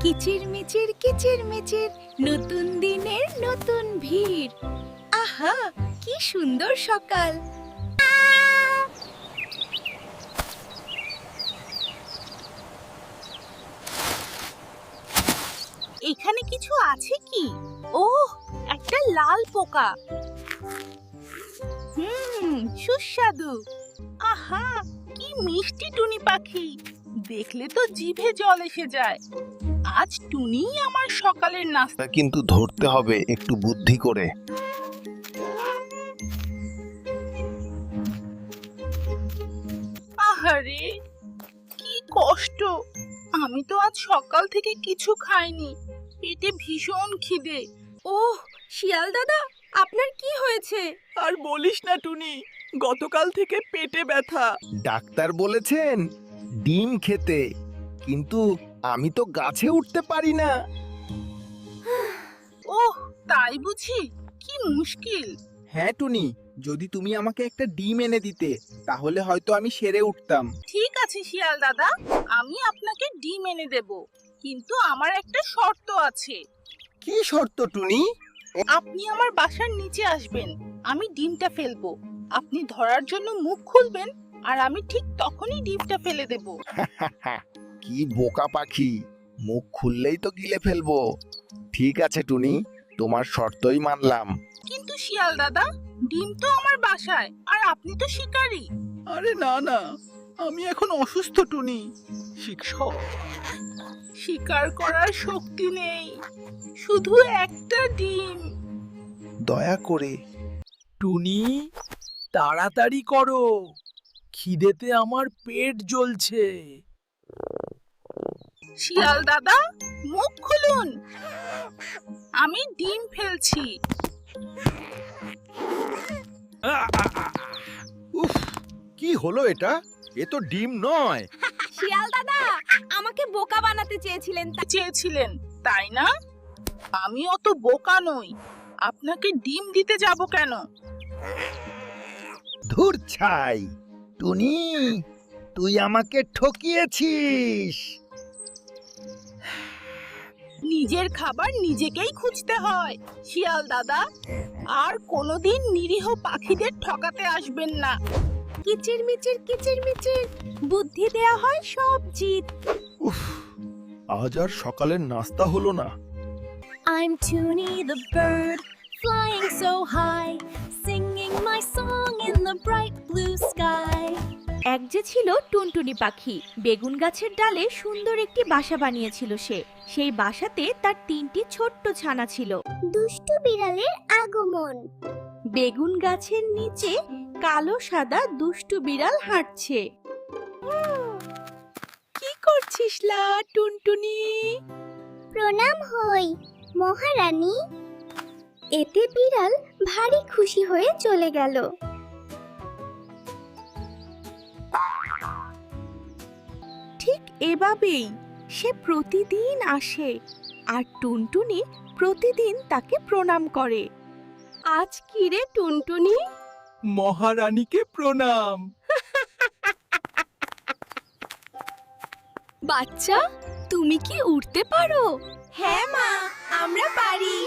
কিচির মিচির নতুন দিনের নতুন ভিড়। আহা কি সুন্দর সকাল। এখানে কিছু আছে কি? ওহ, একটা লাল পোকা। সুস্বাদু। আহা কি মিষ্টি টুনি পাখি, দেখলে তো জিভে জল এসে যায়। আজ টুনি আমার সকালের নাস্তা। কিন্তু ধরতে হবে একটু বুদ্ধি করে। আহারে কি কষ্ট, আমি তো আজ সকাল থেকে কিছু খাইনি, পেটে ভীষণ খিদে। ওহ শিয়াল দাদা, আপনার কি হয়েছে? আর বলিস না টুনি, গতকাল থেকে পেটে ব্যথা। ডাক্তার বলেছেন ডিম খেতে, কিন্তু আমি তো গাছে উঠতে পারি না। ওহ তাই বুঝি, কি মুশকিল। হ্যাঁ টুনি, যদি তুমি আমাকে একটা ডিম এনে দিতে তাহলে হয়তো আমি সেরে উঠতাম। ঠিক আছে শিয়াল দাদা, আমি আপনাকে ডিম এনে দেব, কিন্তু আমার একটা শর্ত আছে। কি শর্ত টুনি? আপনি আমার বাসার নিচে আসবেন, আমি ডিমটা ফেলবো, আপনি ধরার জন্য মুখ খুলবেন, আর আমি ঠিক তখনই ডিমটা ফেলে দেব। কি বোকা পাখি, মুখ খুললেই তো গিলে ফেলবো। ঠিক আছে টুনি, তোমার শর্তই মানলাম। কিন্তু শিয়াল দাদা, ডিম তো আমার বাসায়, আর আপনি তো শিকারী। আরে না না, আমি এখন অসুস্থ টুনি। শিক্ষক, শিকার করার শক্তি নেই, শুধু একটা ডিম। দয়া করে। টুনি তাড়াতাড়ি করো, খিদেতে আমার পেট জ্বলছে। শিয়াল দাদা মুখ খুলুন, আমি ডিম ফেলছি। উফ, কি হলো এটা? এ তো ডিম নয়। শিয়াল দাদা, আমাকে বোকা বানাতে চেয়েছিলেন তাই না? আমি অত বোকা নই, আপনাকে ডিম দিতে যাব কেন? ধুর ছাই, টুনি তুই আমাকে ঠকিয়েছিস। নিজের খাবার নিজেকেই খুঁজতে হয় শিয়াল দাদা, আর কোনোদিন নিরীহ পাখিদের ঠকাতে আসবেন না। কিচির মিচির বুদ্ধি দেয়া হয় সব জিত। উফ, আজ আর সকালের নাস্তা হলো না। I'm Toonie the bird, flying so high, singing my song in the bright blue sky. এক যে ছিল টুনটুনি পাখি, বেগুন গাছের ডালে সুন্দর একটি বাসা বানিয়েছিল সে। সেই বাসাতে তার 3টি ছোট্ট ছানা ছিল। দুষ্টু বিড়ালের আগমন। বেগুন গাছের নিচে কালো সাদা দুষ্টু বিড়াল হাঁটছে। কি করছিস লা টুনটুনি? প্রণাম হই মহারানী। এতে বিড়াল ভারী খুশি হয়ে চলে গেল। ঠিক এভাবেই সে প্রতিদিন আসে, আর টুনটুনি প্রতিদিন তাকে প্রণাম করে। আজ কি রে টুনটুনি? মহারানীকে প্রণাম। বাচ্চা, তুমি কি উড়তে পারো? হ্যাঁ মা, আমরা পারি।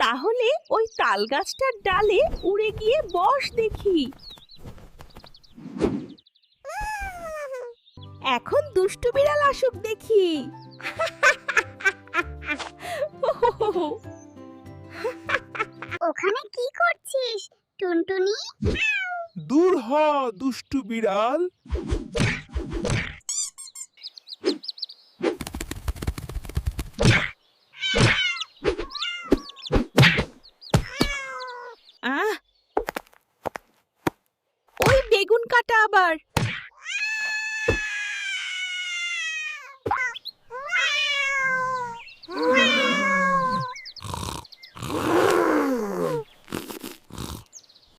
তাহলে ওই তাল গাছটার ডালে উড়ে গিয়ে বস দেখি। এখন দুষ্টু বিড়াল আসুক দেখি। ওখানে কি করছিস টুনটুনি? দূর হ দুষ্টু বিড়াল। ওই বেগুন কাটা আবার।